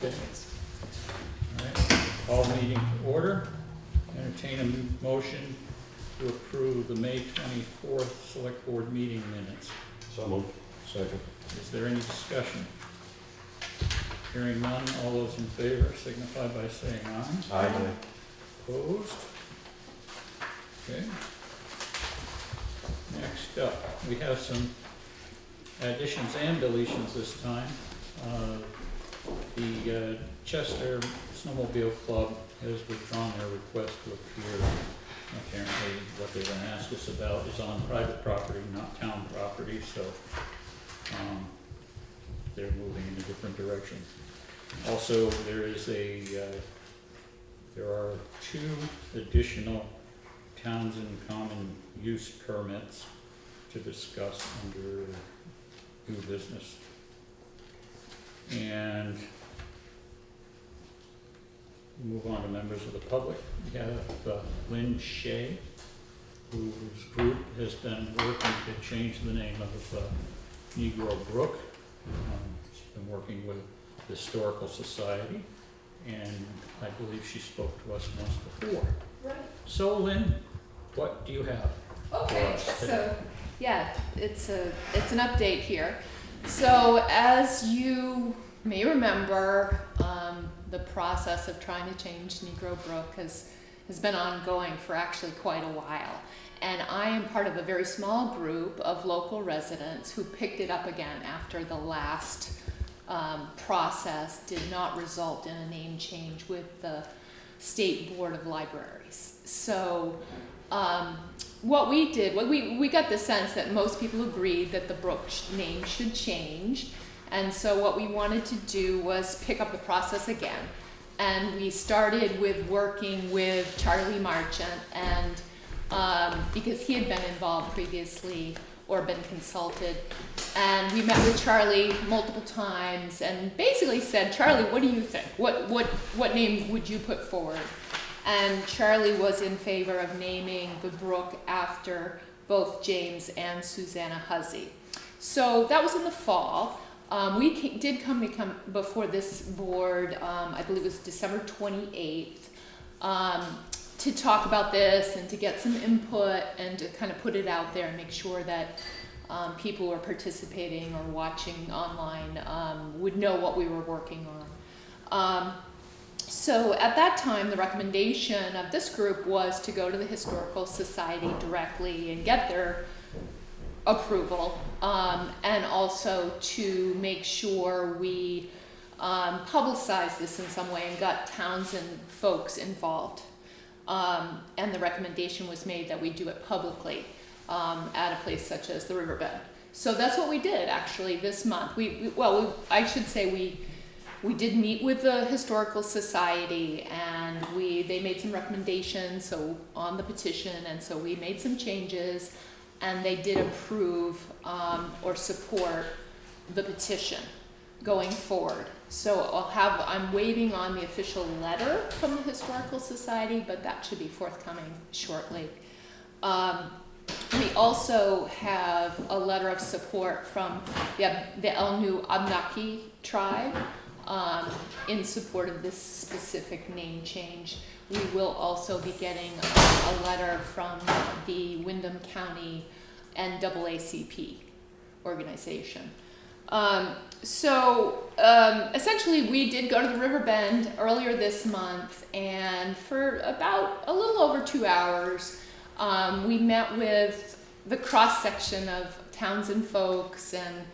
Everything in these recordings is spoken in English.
Okay. All right, call meeting to order. Entertain a motion to approve the May 24th Select Board meeting minutes. So moved. Second. Is there any discussion? Hearing none, all those in favor signify by saying aye. Aye. Opposed? Okay. Next up, we have some additions and deletions this time. The Chester Snowmobile Club has withdrawn their request to appear. Apparently, what they're going to ask us about is on private property, not town property, so they're moving in a different direction. Also, there are 2 additional Townshend common use permits to discuss under new business. And move on to members of the public. We have Lynne, Shea, whose group has been working to change the name of Negro, Brook. She's been working with the Historical Society, and I believe she spoke to us once before. Right. So Lynne, what do you have? Okay, so yeah, it's an update here. So as you may remember, the process of trying to change Negro Brook has been ongoing for actually quite a while. And I am part of a very small group of local residents who picked it up again after the last process did not result in a name change with the State Board of Libraries. So what we did, we got the sense that most people agreed that the Brook name should change. And so what we wanted to do was pick up the process again. And we started with working with Charlie Marchant, and because he had been involved previously or been consulted. And we met with Charlie multiple times and basically said, Charlie, what do you think? What name would you put forward? And Charlie was in favor of naming the brook after both James and Susanna Hussey. So that was in the fall. We did come before this board, I believe it was December 28th, to talk about this and to get some input and to kind of put it out there and make sure that people who are participating or watching online would know what we were working on. So at that time, the recommendation of this group was to go to the Historical Society directly and get their approval, and also to make sure we publicized this in some way and got Townshend folks involved. And the recommendation was made that we do it publicly at a place such as the riverbed. So that's what we did actually this month. I should say we did meet with the Historical Society, and they made some recommendations on the petition, and so we made some changes, and they did approve or support the petition going forward. So I'm waiting on the official letter from the Historical Society, but that should be forthcoming shortly. We also have a letter of support from the El Nu Abnaki tribe in support of this specific name change. We will also be getting a letter from the Windham County NAACP organization. Essentially we did go to the River Bend earlier this month, and for about a little over 2 hours, we met with the cross-section of Townshend folks and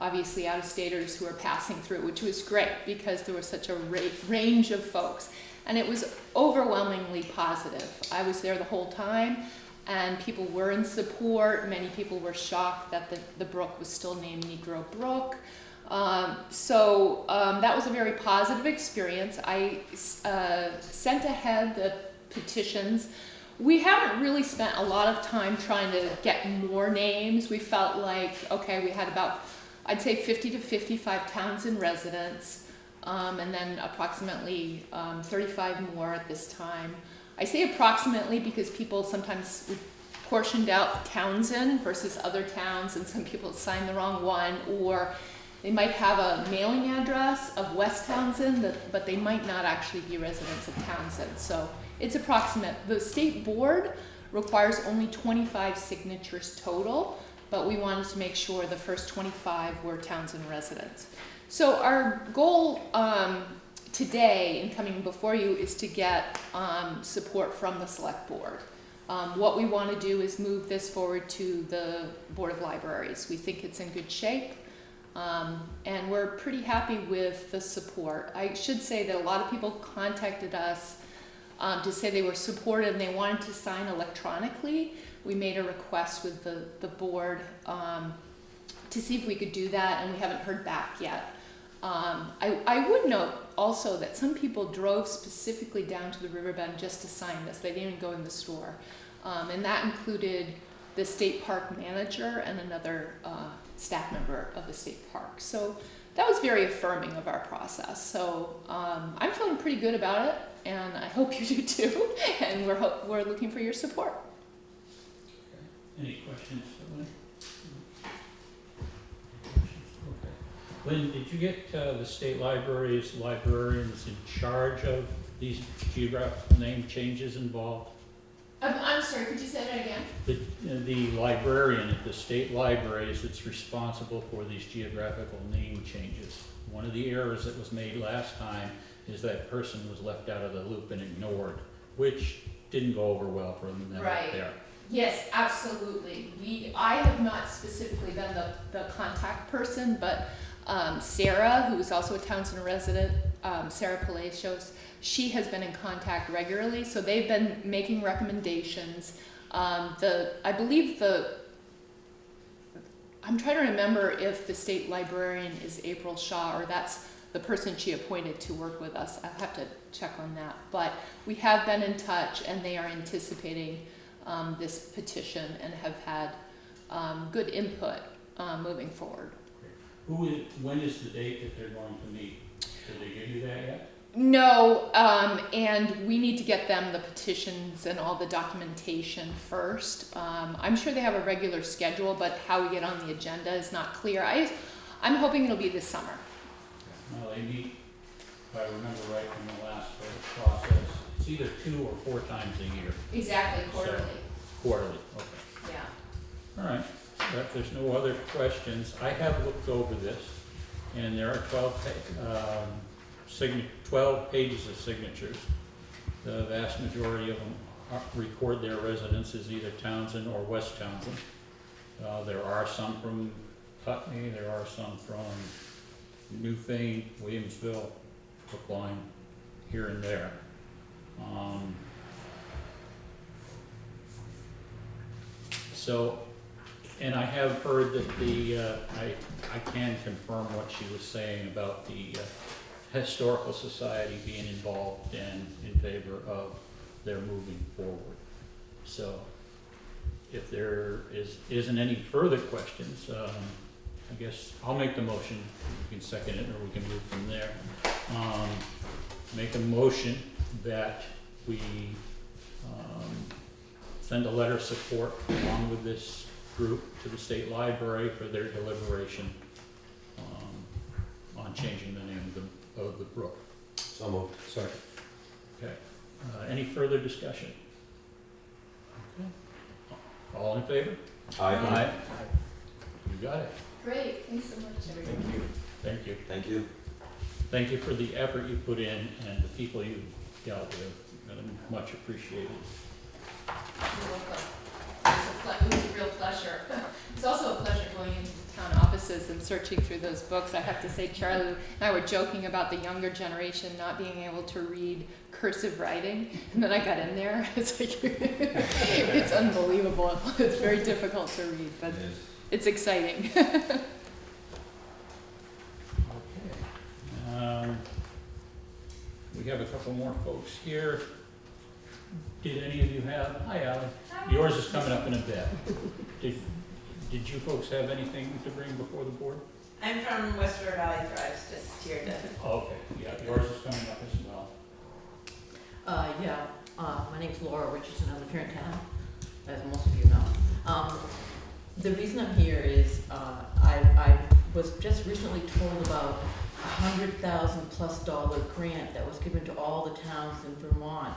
obviously out-of-staters who are passing through, which was great because there was such a range of folks. And it was overwhelmingly positive. I was there the whole time, and people were in support. Many people were shocked that the brook was still named Negro Brook. That was a very positive experience. I sent ahead the petitions. We haven't really spent a lot of time trying to get more names. We felt like, okay, we had about, I'd say 50 to 55 Townshend residents, and then approximately 35 more at this time. I say approximately because people sometimes portioned out Townshend versus other towns, and some people signed the wrong one, or They might have a mailing address of West Townsend, but they might not actually be residents of Townsend. So it's approximate. The state board requires only 25 signatures total, but we wanted to make sure the first 25 were Townsend residents. So our goal today in coming before you is to get support from the select board. What we want to do is move this forward to the Board of Libraries. We think it's in good shape, and we're pretty happy with the support. I should say that a lot of people contacted us to say they were supportive and they wanted to sign electronically. We made a request with the board to see if we could do that, and we haven't heard back yet. I would note also that some people drove specifically down to the riverbend just to sign this. They didn't even go in the store. And that included the state park manager and another staff member of the state park. So that was very affirming of our process. So I'm feeling pretty good about it, and I hope you do too. And we're looking for your support. Any questions for Lynne? Lynne, did you get the state library's librarians in charge of these geographical name changes involved? I'm sorry, could you say that again? The librarian at the state libraries that's responsible for these geographical name changes. One of the errors that was made last time is that person was left out of the loop and ignored, which didn't go over well for them Right. out there. Yes, absolutely. I have not specifically been the contact person, but Sarah, who is also a Townsend resident, Sarah Palacios, she has been in contact regularly, so they've been making recommendations. I'm trying to remember if the state librarian is April Shaw, or that's the person she appointed to work with us. I'll have to check on that. But we have been in touch, and they are anticipating this petition and have had good input moving forward. When is the date that they're going to meet? Did they give you that yet? No, and we need to get them the petitions and all the documentation first. I'm sure they have a regular schedule, but how we get on the agenda is not clear. I'm hoping it'll be this summer. Well, they meet, if I remember right from the last process, it's either 2 or 4 times a year. Exactly, quarterly. Quarterly, okay. Yeah. All right, if there's no other questions, I have looked over this, and there are 12 pages of signatures. The vast majority of them record their residence as either Townsend or West Townsend. There are some from Putney, there are some from Newfane, Williamsville, Brookline, here and there. So, and I have heard that I can confirm what she was saying about the Historical Society being involved and in favor of their moving forward. So, if there isn't any further questions, I guess I'll make the motion. You can second it, or we can move from there. Make a motion that we send a letter of support along with this group to the state library for their deliberation on changing the name of the brook. So moved. Second. Okay. Any further discussion? Okay. All in favor? Aye. You got it. Great, thanks so much, everybody. Thank you. Thank you. Thank you. Thank you for the effort you put in and the people you dealt with. Much appreciated. You're welcome. It was a real pleasure. It's also a pleasure going into the town offices and searching through those books. I have to say, Charlie and I were joking about the younger generation not being able to read cursive writing, and then I got in there. It's like, it's unbelievable. It's very difficult to read, but it's exciting. Okay. We have a couple more folks here. Did any of you have, hi Ally, yours is coming up in a bit. Did you folks have anything to bring before the board? I'm from West River Valley Thrives, just here to. Okay, yeah, yours is coming up as well. My name's Laura Richardson. I live here in town, as most of you know. The reason I'm here is I've was just recently told about $100,000+ grant that was given to all the towns in Vermont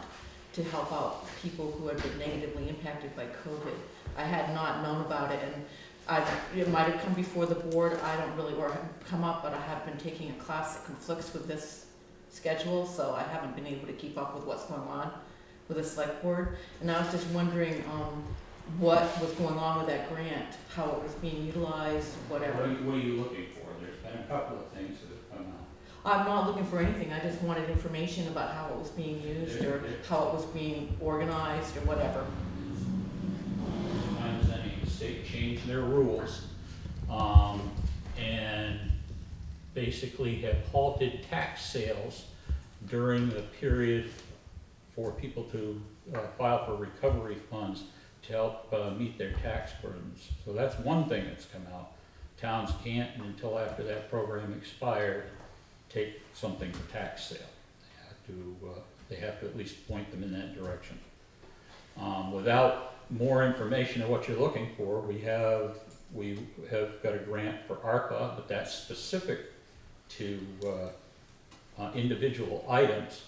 to help out people who had been negatively impacted by COVID. I had not known about it, and it might have come before the board, I don't really, or come up, but I have been taking a class that conflicts with this schedule, so I haven't been able to keep up with what's going on with the select board. And I was just wondering, what was going on with that grant, how it was being utilized, whatever. What are you looking for? There's been a couple of things that have come out. I'm not looking for anything, I just wanted information about how it was being used, or how it was being organized, or whatever. Sometimes any state change their rules, and basically have halted tax sales during the period for people to file for recovery funds to help meet their tax burdens. So that's one thing that's come out. Towns can't, until after that program expired, take something for tax sale. They have to at least point them in that direction. Without more information of what you're looking for, we have got a grant for ARPA, but that's specific to individual items.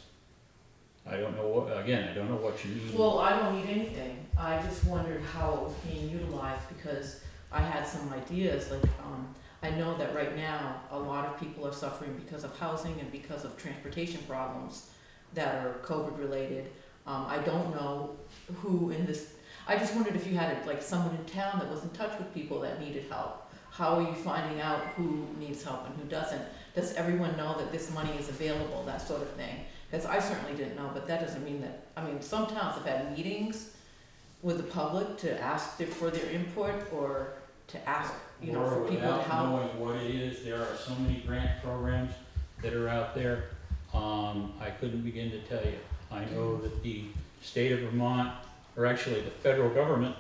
I don't know what you mean. Well, I don't need anything, I just wondered how it was being utilized, because I had some ideas, like, I know that right now, a lot of people are suffering because of housing and because of transportation problems that are COVID related. I don't know who in this, I just wondered if you had like someone in town that was in touch with people that needed help. How are you finding out who needs help and who doesn't? Does everyone know that this money is available, that sort of thing? Because I certainly didn't know, but that doesn't mean that, I mean, some towns have had meetings with the public to ask for their input, or to ask, you know, for people to help. Without knowing what it is, there are so many grant programs that are out there, I couldn't begin to tell you. I know that the state of Vermont, or actually the federal government,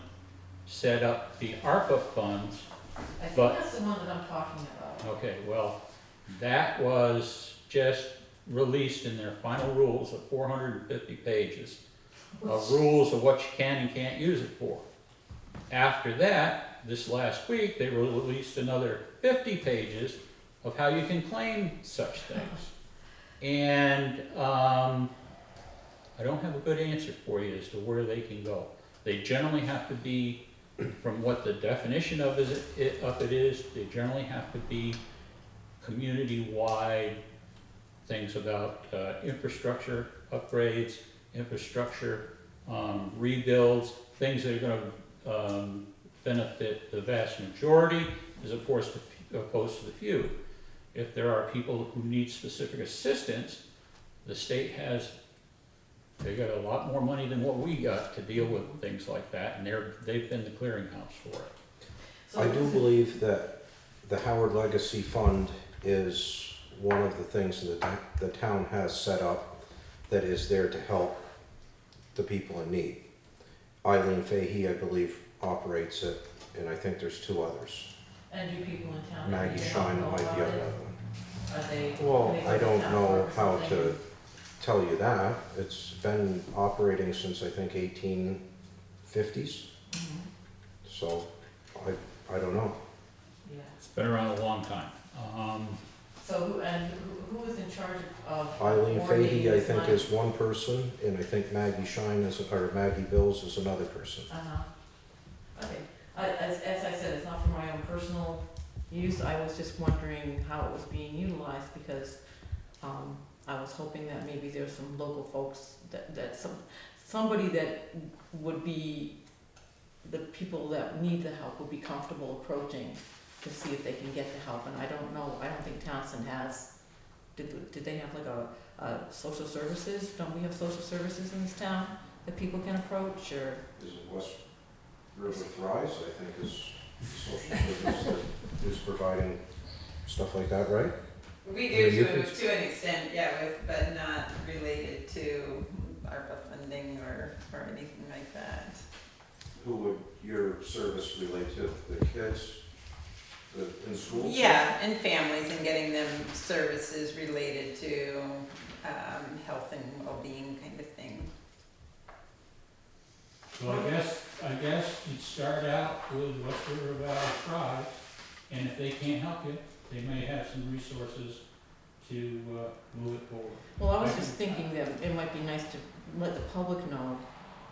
set up the ARPA funds. I think But- that's the one that I'm talking about. Okay, well, that was just released in their final rules of 450 pages of rules of what you can and can't use it for. After that, this last week, they released another 50 pages of how you can claim such things. And I don't have a good answer for you as to where they can go. They generally have to be, from what the definition of it is, they generally have to be community-wide things about infrastructure upgrades, infrastructure rebuilds, things that are going to benefit the vast majority as opposed to the few. If there are people who need specific assistance, the state they got a lot more money than what we got to deal with things like that, and they've been the clearinghouse for it. So I do believe that the Howard Legacy Fund is one of the things that the town has set up that is there to help the people in need. Eileen Fahey, I believe, operates it, and I think there's two others. And do people in town? Maggie that Shine know might be about another it? one. Are they? Well, do they I go to don't town know clerk or how something? to tell you that. It's been operating since, I think, 1850s, Mhm. so I don't know. Yeah. It's been around a long time. So, who is in charge of? Eileen coordinating Fahey, I this think, money? is one person, and I think Maggie Shine or Maggie Bills is another person. Uh-huh. Okay, as I said, it's not for my own personal use, I was just wondering how it was being utilized, because, I was hoping that maybe there's some local folks somebody that would be, the people that need the help would be comfortable approaching to see if they can get the help, and I don't know, I don't think Townshend has, did they have like a social services? Don't we have social services in this town that people can approach, or? Is it West River Thrives, I think, is social service that is providing stuff like that, right? We Or you do could- to an extent, yeah, but not related to ARPA funding or anything like that. Who would your service relate to? The kids in school? Yeah, and families, and getting them services related to health and well-being kind of thing. So I guess you'd start out with West River Valley Tribe, and if they can't help you, they may have some resources to move it forward. Well, I was just thinking that it might be nice to let the public know,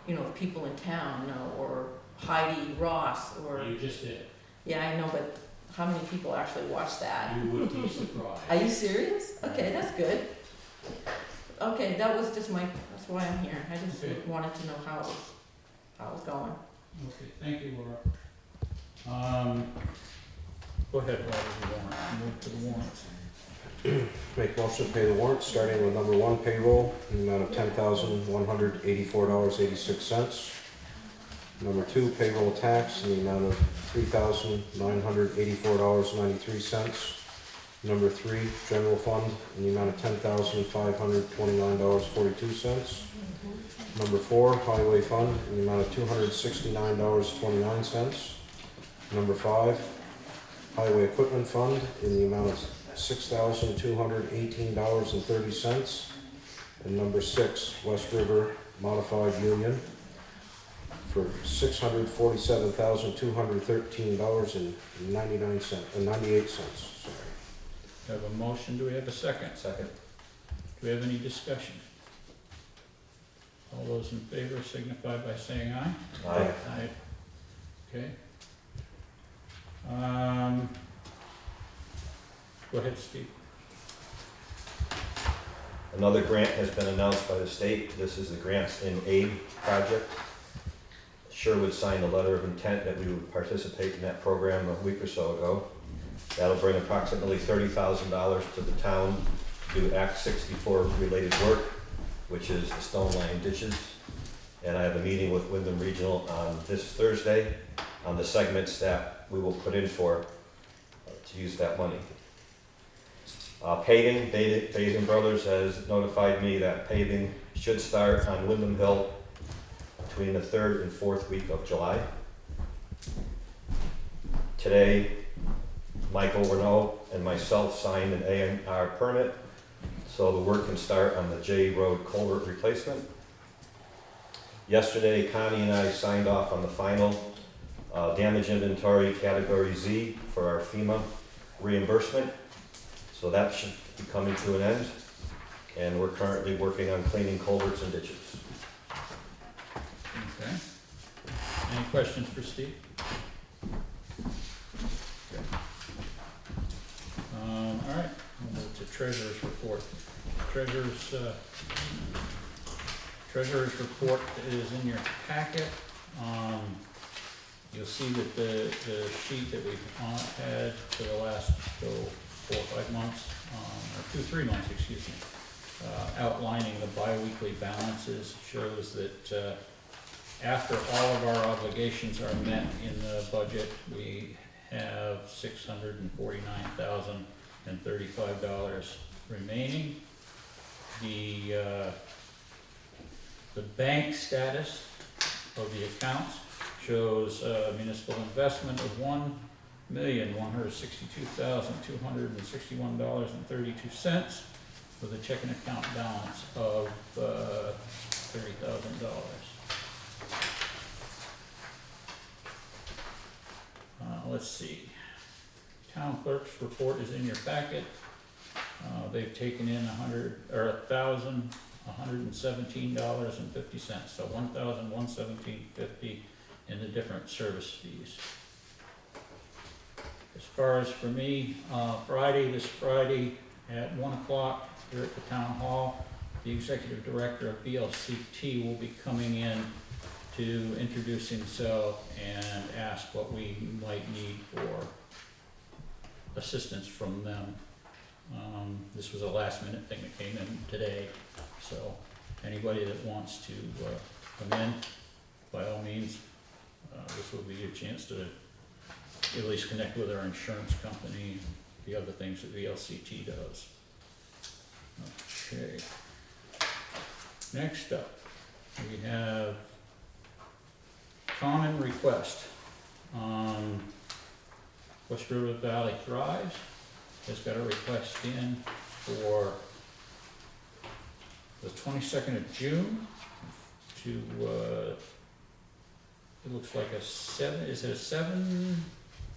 you know, people in town know, or Heidi Ross, or, You just did. yeah, I know, but how many people actually watch that? You would be surprised. Are you serious? Okay, that's good. Okay, that was just that's why I'm here. I just Okay. wanted to know how it was going. Okay, thank you, Laura. Go ahead, Laura, you want, move to the warrants. Make motion to pay the warrants, starting with number 1, payroll, in the amount of $10,184.86. Number 2, payroll tax, in the amount of $3,984.93. Number 3, general fund, in the amount of $10,529.42. Number 4, highway fund, in the amount of $269.29. Number 5, highway equipment fund, in the amount of $6,218.30. And number 6, West River Modified Union, for $647,213.98. Sorry. Have a motion, do we have a second? Second. Do we have any discussion? All those in favor signify by saying aye. Aye. Aye. Okay. Go ahead, Steve. Another grant has been announced by the state. This is the Grants in Aid project. Sherwood signed a letter of intent that we would participate in that program a week or so ago. That'll bring approximately $30,000 to the town to do Act 64 related work, which is the stone line ditches. And I have a meeting with Windham Regional on this Thursday on the segments that we will put in for to use that money. Paving, Basin Brothers has notified me that paving should start on Windham Hill between the 3rd and 4th week of July. Today, Michael Renault and myself signed an A&R permit, so the work can start on the J Road culvert replacement. Yesterday, Connie and I signed off on the final damage inventory category Z for our FEMA reimbursement. So that should be coming to an end, and we're currently working on cleaning culverts and ditches. Okay. Any questions for Steve? Okay. All right, we'll move to treasurer's report. Treasurer's report is in your packet. You'll see that the sheet that we've had for the last 4 or 5 months, or 3 months, excuse me, outlining the biweekly balances shows that after all of our obligations are met in the budget, we have $649,035 remaining. The bank status of the accounts shows municipal investment of $1,162,261.32 with a checking account balance of $30,000. Let's see. Town clerk's report is in your packet. They've taken in $1,117.50, so $1,117.50 in the different service fees. As far as for me, this Friday at 1 o'clock here at the town hall, the executive director of VLCT will be coming in to introduce himself and ask what we might need for assistance from them. This was a last minute thing that came in today, so anybody that wants to come in, by all means, this will be your chance to at least connect with our insurance company, the other things that VLCT does. Okay. Next up, we have common request. West River Valley Thrives has got a request in for the 22nd of June to, it looks like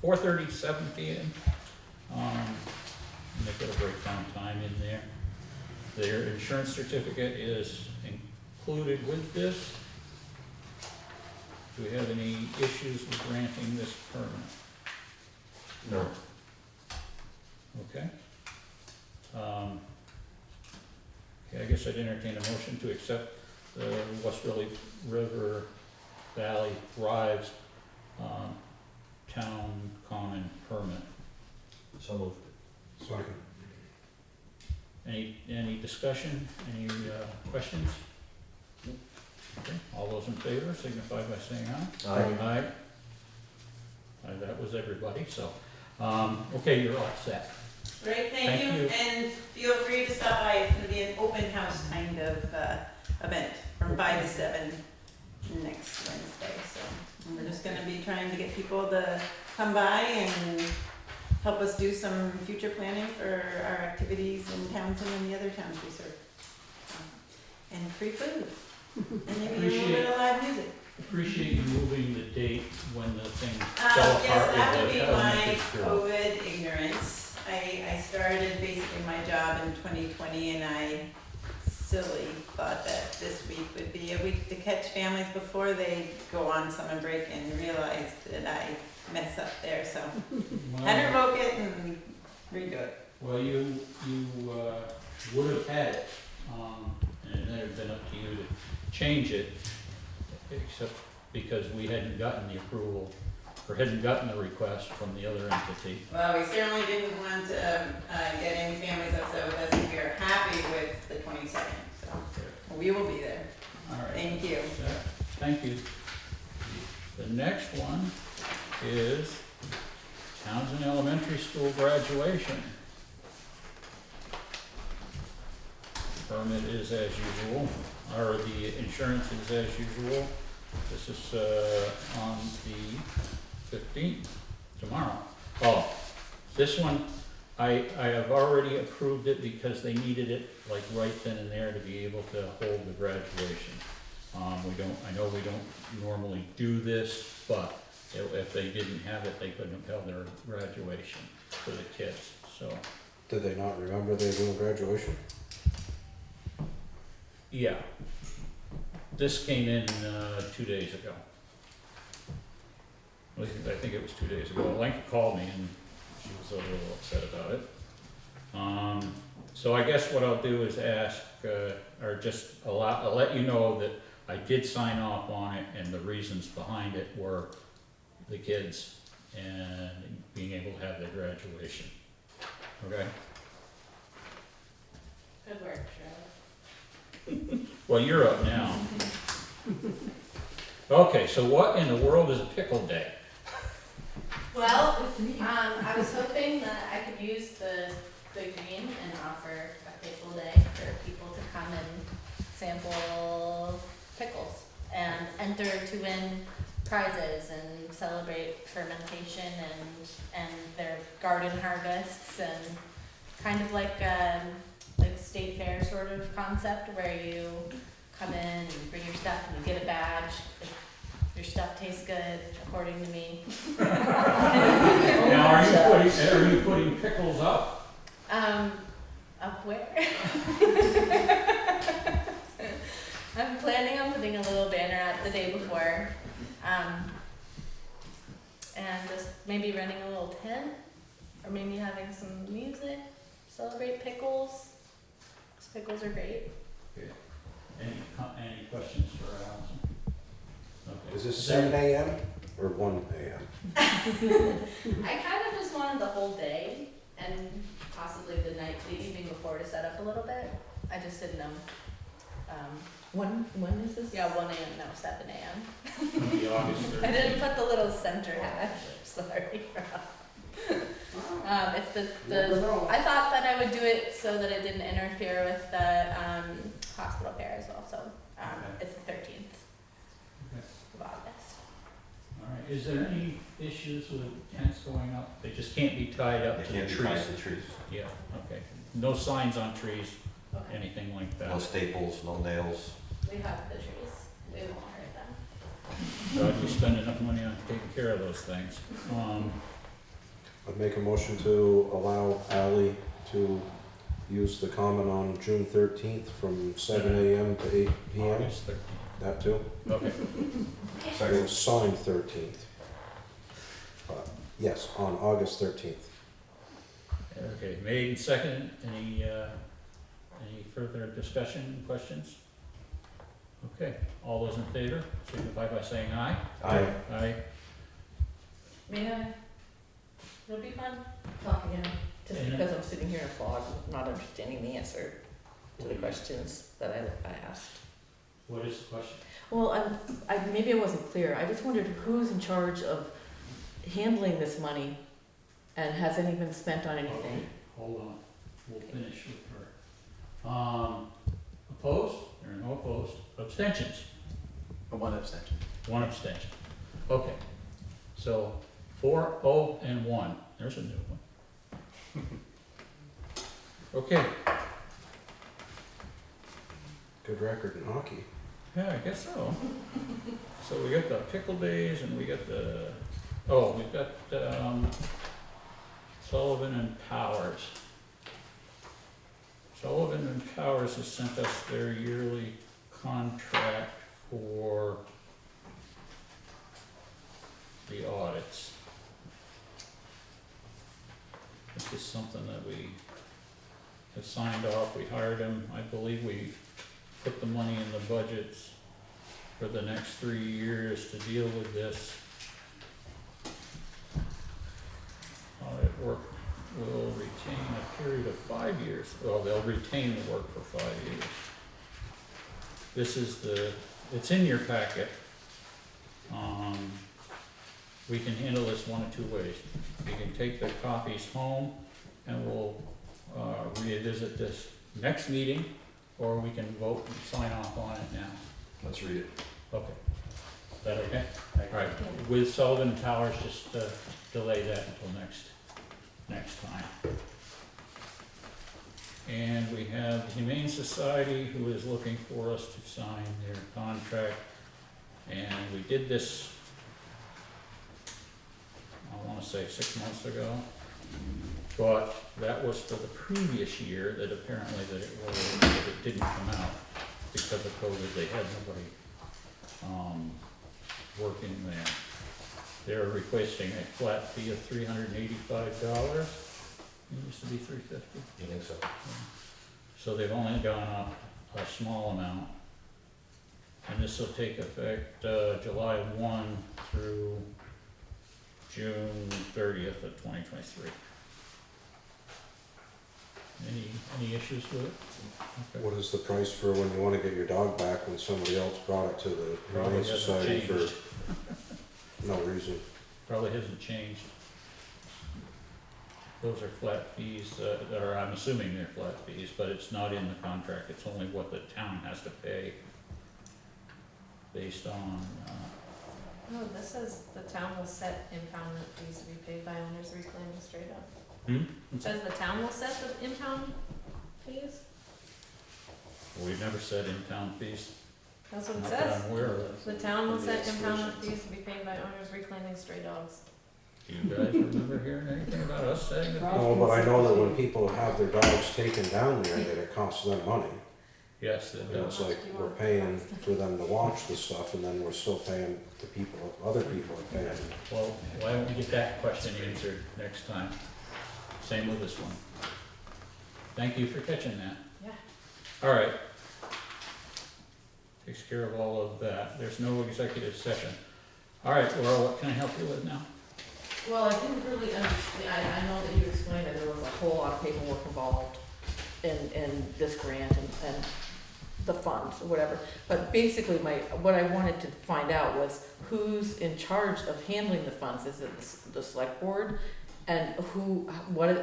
4:30, 7 p.m. And they've got a breakdown time in there. Their insurance certificate is included with this. Do we have any issues with granting this permit? No. Okay. Okay, I guess I'd entertain a motion to accept the West River Valley Thrives Town Common Permit. So moved. Second. Any discussion, any questions? Okay, all those in favor signify by saying aye. Aye. That was everybody, so, okay, you're all set. Great, Thank thank you, you. and feel free to stop by, it's gonna be an open house kind of, event from 5 to 7 next Wednesday, so. We're just gonna be trying to get people to come by and help us do some future planning for our activities in Townsend and the other towns we serve. And free food, and maybe a little bit of live music. Appreciate you moving the date when the thing fell Yes, apart that with would the be my elementary school. COVID ignorance. I started basically my job in 2020 and I silly thought that this week would be a week to catch families before they go on summer break and realized that I mess up there, so had to revoke it and redo it. Well, you would have had it, and then it'd been up to you to change it, except because we hadn't gotten the approval, or hadn't gotten the request from the other entity. Well, we certainly didn't want to get any families upset with us, and we are happy with the 22nd, so we will be there. All right. Thank you. Thank you. The next one is Townsend Elementary School graduation. Permit is as usual, or the insurance is as usual. This is on the 15th, tomorrow. Oh, this one, I have already approved it because they needed it like right then and there to be able to hold the graduation. I know we don't normally do this, but if they didn't have it, they couldn't have held their graduation for the kids, so. Did they not remember they were doing graduation? Yeah. This came in 2 days ago. I think it was 2 days ago. Lynne called me and she was a little upset about it. So I guess what I'll do is ask, or just I'll let you know that I did sign off on it and the reasons behind it were the kids and being able to have their graduation. Okay? Good work, Charlotte. Well, you're up now. Okay, so what in the world is a pickle day? Well, I was hoping that I could use the green and offer a pickle day for people to come and sample pickles and enter to win prizes and celebrate fermentation and their garden harvests, and kind of like state fair sort of concept where you come in and bring your stuff and you get a badge if your stuff tastes good, according to me. Now, are you putting pickles up? Up where? I'm planning on putting a little banner up the day before, and just maybe running a little tent, or maybe having some music, celebrate pickles, 'cause pickles are great. Okay. Any questions for Allison? Okay. Is this 7 a.m. or 1 a.m.? I kind of just wanted the whole day, and possibly the evening before to set up a little bit. I just didn't know. When is this? Yeah, 1 a.m. No, 7 a.m. It'll be August 13th. I didn't put the little center hash. Sorry. It's the. I thought that I would do it so that it didn't interfere with the hospital fair as well. So it's the 13th of August. All right, is there any issues with tents going up? They just can't be tied up They to the can't be trees? tied to trees. Yeah, okay. No signs on trees, Okay. anything like that? No staples, no nails. We have the trees. We won't hurt them. God, we spend enough money on taking care of those things. I'd make a motion to allow Ally to use the common on June 13th from 7 a.m. to 8 p.m. August 13th. That too? Okay, It was signed 13th. Yes, on August 13th. okay, made and seconded, any further discussion, questions? Okay, all those in favor, signify by saying aye. Aye. Aye. May I? It'll be fun. Talk again, just Yeah. because I'm sitting here in a fog, not understanding the answer to the questions that I asked. What is the question? Well, maybe I wasn't clear. I just wondered who's in charge of handling this money, and has any been spent on anything? Okay, hold on, we'll finish with her. Opposed? There are no opposed. Abstentions? One abstention. One abstention. Okay, so 4, 0, and 1. There's a new one. Okay, Good record in hockey. yeah, I guess so. So we got the Pickle days and we got we've got Sullivan and Powers. Sullivan and Powers has sent us their yearly contract for the audits. This is something that we have signed off, we hired him, I believe we put the money in the budgets for the next 3 years to deal with this. Audit work will retain a period of 5 years, well, they'll retain the work for 5 years. This is it's in your packet. We can handle this one of two ways. You can take the copies home and we'll revisit this next meeting, or we can vote and sign off on it now. Let's read it. Okay. Is that okay? All right, with Sullivan Powers, just delay that until next time. And we have the Humane Society, who is looking for us to sign their contract. And we did this, I wanna say 6 months ago. But that was for the previous year, that apparently that it didn't come out because of COVID. They had nobody working there. They're requesting a flat fee of $385. It used to be $350. You think so? So they've only gone up a small amount. And this will take effect July 1 through June 30th of 2023. Any issues with it? Okay. What is the price for when you want to get your dog back when somebody else brought it to the Probably Humane hasn't Society for changed. no reason? Probably hasn't changed. Those are flat fees, or I'm assuming they're flat fees, but it's not in the contract, it's only what the town has to pay based on, Oh, this says the town will set impoundment fees to be paid by owners reclaiming straight up. It says the town will set the impound fees? We've never said in-town fees, That's what it not that says. I'm aware of. The town will set Exclusions. impoundment fees to be paid by owners reclaiming stray dogs. Do you guys remember hearing anything about us saying that? No, but I know that when people have their dogs taken down there, that it costs them money. Yes, it And does. it's like, we're paying for them to watch the stuff, and then we're still paying the people, other people are paying. Well, why don't we get that question answered next time? Same with this one. Thank you for catching that. Yeah. All right. Takes care of all of that. There's no executive session. All right, Laura, what can I help you with now? Well, I didn't really understand, I know that you explained that there was a whole lot of paperwork involved in this grant and the funds or whatever. But basically what I wanted to find out was who's in charge of handling the funds? Is it the select board? And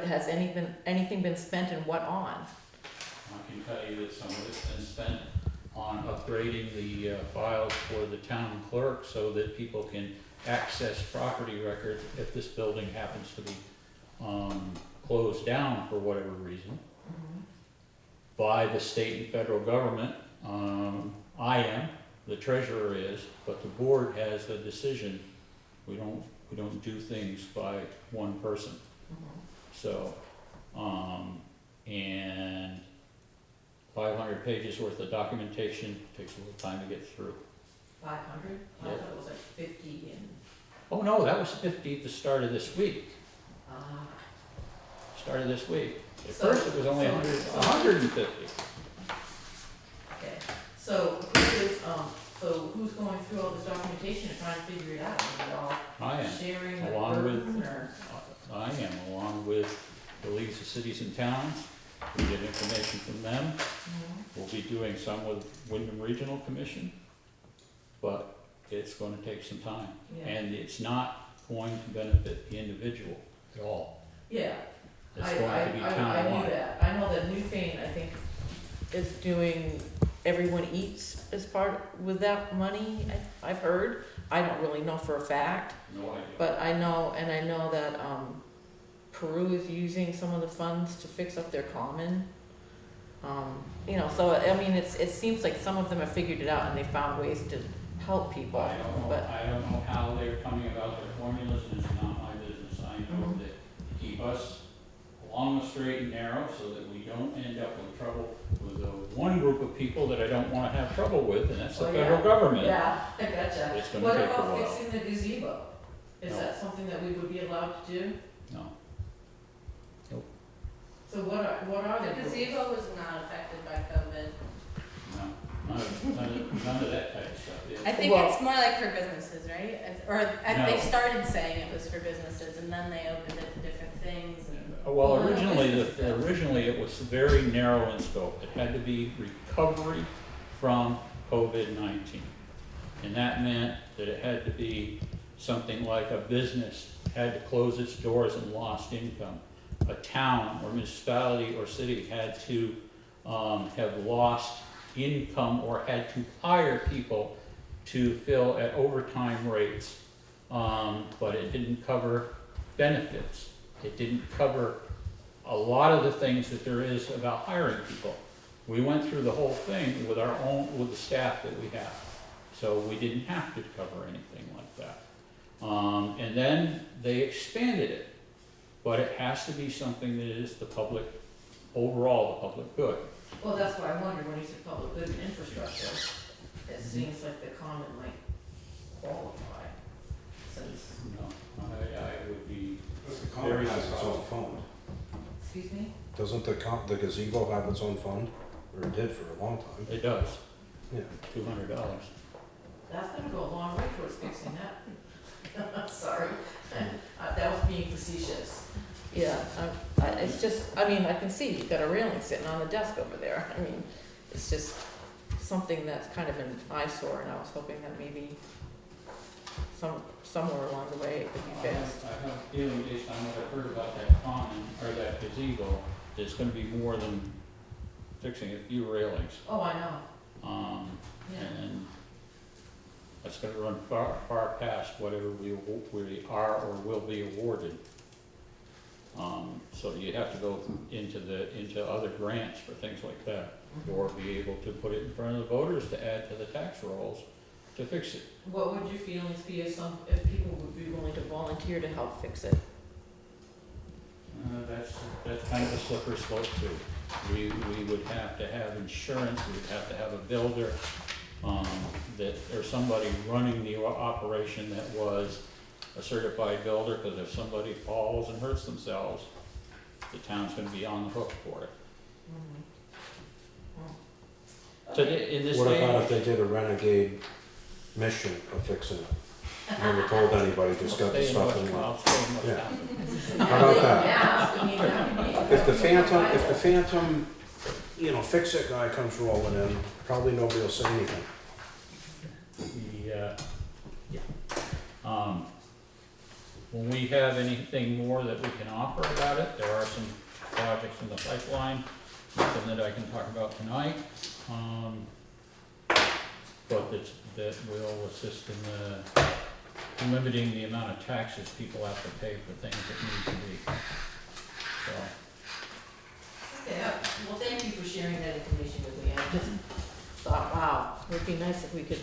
has anything been spent and what on? I can tell you that some of it's been spent on upgrading the files for the town clerk so that people can access property records if this building happens to be closed down for whatever reason by the state and federal government. I am, the treasurer is, but the board has a decision. We don't do things by one person. So, and 500 pages worth of documentation takes a little time to get through. 500? I Yeah. thought it was like 50 in, Oh, no, that was 50 at the start of this week, started this week. At So- first, it was only so- 150. okay. So who's going through all this documentation and trying to figure it out? Are we all I am. sharing the Along with- burden or? I am, along with the leagues of cities and towns. We get information from them. We'll be doing some with Windham Regional Commission, but it's gonna take some time. Yeah. And it's not going to benefit the individual at all. Yeah. It's I going to be knew townwide. that. I know that Newfane, I think, is doing Everyone Eats as part with that money, I've heard. I don't really know for a fact, No idea. but I know that, Peru is using some of the funds to fix up their common. So, I mean, it seems like some of them have figured it out and they found ways to help people, I don't know, but, I don't know how they're coming about their formulas, and it's not my business. I know Mhm. that to keep us along the straight and narrow so that we don't end up in trouble with the one group of people that I don't wanna have trouble with, and that's the Oh, yeah. federal government. yeah, I gotcha. It's gonna What take a about while. fixing the gazebo? Is No. that something that we would be allowed to do? No. So what are The the rules? gazebo was not affected by COVID. No, none of that type of stuff. I think Well- it's more like for businesses, right? They No. started saying it was for businesses and then they opened it to different things and. Well, Well, originally it was very narrow in scope. It had to be recovery from COVID-19. And that meant that it had to be something like a business had to close its doors and lost income. A town or municipality or city had to have lost income or had to hire people to fill at overtime rates. But it didn't cover benefits. It didn't cover a lot of the things that there is about hiring people. We went through the whole thing with with the staff that we have. So we didn't have to cover anything like that. And then they expanded it. But it has to be something that is the public, overall the public good. Well, that's why I wondered when you said public good and infrastructure, it seems like the common might qualify, since, You know, I would be, The common has its own fund. excuse me? Doesn't the gazebo have its own fund? Or it did for a long time? it does, Yeah. $200. That's gonna go a long way towards fixing that. Sorry, that was being facetious. Yeah, it's just, I mean, I can see you've got a railing sitting on the desk over there. I mean, it's just something that's kind of an eyesore, and I was hoping that maybe somewhere along the way it could be I fixed. have a feeling based on what I've heard about that common, or that gazebo, it's gonna be more than fixing a few railings. Oh, I know, yeah. And that's gonna run far past whatever we are or will be awarded. So you have to go into other grants for things like that, or be able to put it in front of the voters to add to the tax rolls to fix it. What would your feelings be if people would be willing to volunteer to help fix it? That's kind of a slippery slope too. We would have to have insurance, we would have to have a builder, or somebody running the operation that was a certified builder, because if somebody falls and hurts themselves, the town's gonna be on the hook for it. So in this What day, about if they did a renegade mission of fixing it? Never told anybody, just got the I'll stuff stay in in there. West Yeah. Hampton. How about that? Yeah, I mean, that would be. If the phantom, fix it guy comes rolling in, probably nobody will say anything. When we have anything more that we can offer about it, there are some projects in the pipeline, nothing that I can talk about tonight. But that will assist in limiting the amount of taxes people have to pay for things that need to be. So, Yeah, well, thank you for sharing that information with me. I just thought, wow, it would be nice if we could,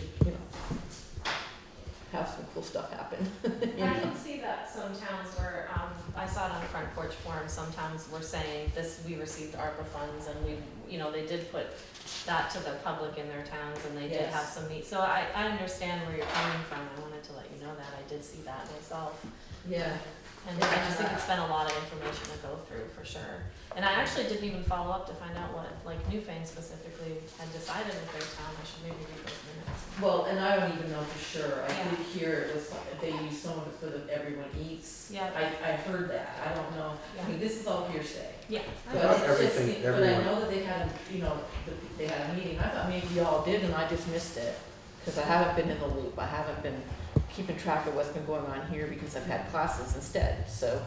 have some cool stuff happen. I can see that some towns were, I saw it on the Front Porch Forum, sometimes we're saying this, we received ARPA funds, and we, you know, they did put that to the public in their towns, and they did Yes. have some so I understand where you're coming from, I wanted to let you know that, I did see that myself. Yeah. And I just think it's been a lot of information to go through, for sure. And I actually didn't even follow up to find out what, like, Newfane specifically had decided with their town, I should maybe read those minutes. Well, and I don't even know for sure. I Yeah. did hear it was, they use some of it for the everyone eats. Yeah. I heard that. I don't know. I mean, this is all hearsay. Yeah. But Not it's everything- just, but I everyone- know that they had, you know, they had a meeting. I thought maybe y'all did and I just missed it. Cause I haven't been in the loop. I haven't been keeping track of what's been going on here because I've had classes instead, so,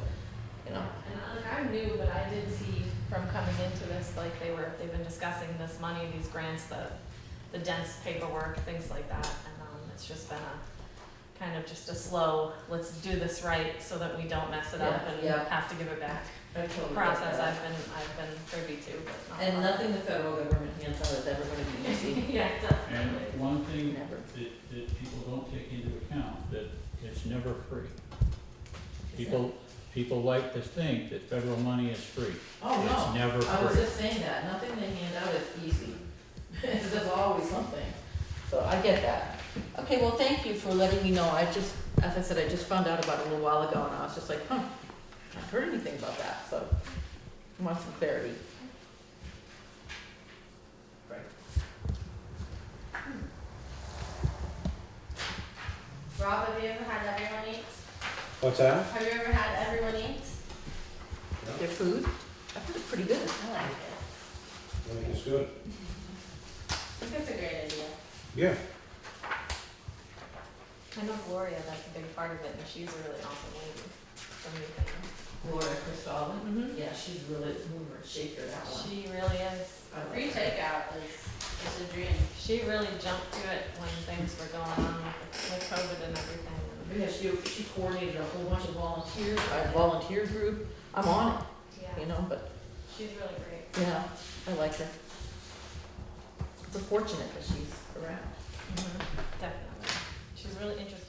you know. And like, I'm new, but I did see from coming into this, like, they've been discussing this money, these grants, the dense paperwork, things like that, and, it's just been a, kind of just a slow, let's do this right so that we don't mess it up and Yeah. have to give it back I totally get process that. I've been privy to, but not. And nothing the federal government hands out is ever gonna be easy. Yeah, definitely. And one thing Never. that people don't take into account, that it's never free. People like to think that federal money is free. Oh, no. It's never I was free. just saying that, nothing they hand out is easy. There's always something. So I get that. Okay, well, thank you for letting me know. I just, as I said, I just found out about it a little while ago and I was just like, I haven't heard anything about that, so I want some clarity. Right. Rob, have you ever had Everyone Eats? What's that? Have you ever had Everyone Eats? Their food, I think it's pretty good. I like it. I think it's good. I think it's a great idea. Yeah. I know Gloria, that's a big part of it, and she's a really awesome lady from Newfane. Gloria Cristalin? Mhm. Yeah, she's really a mover and shaker, that one. She really is. I like Free her. takeout is a dream. She really jumped to it when things were going on with COVID and everything. Yeah, she coordinated a whole bunch of volunteers, a volunteer group. I'm on it, Yeah, you know, but she's really great. yeah, I like her. It's unfortunate that she's around. Definitely. She's really interesting.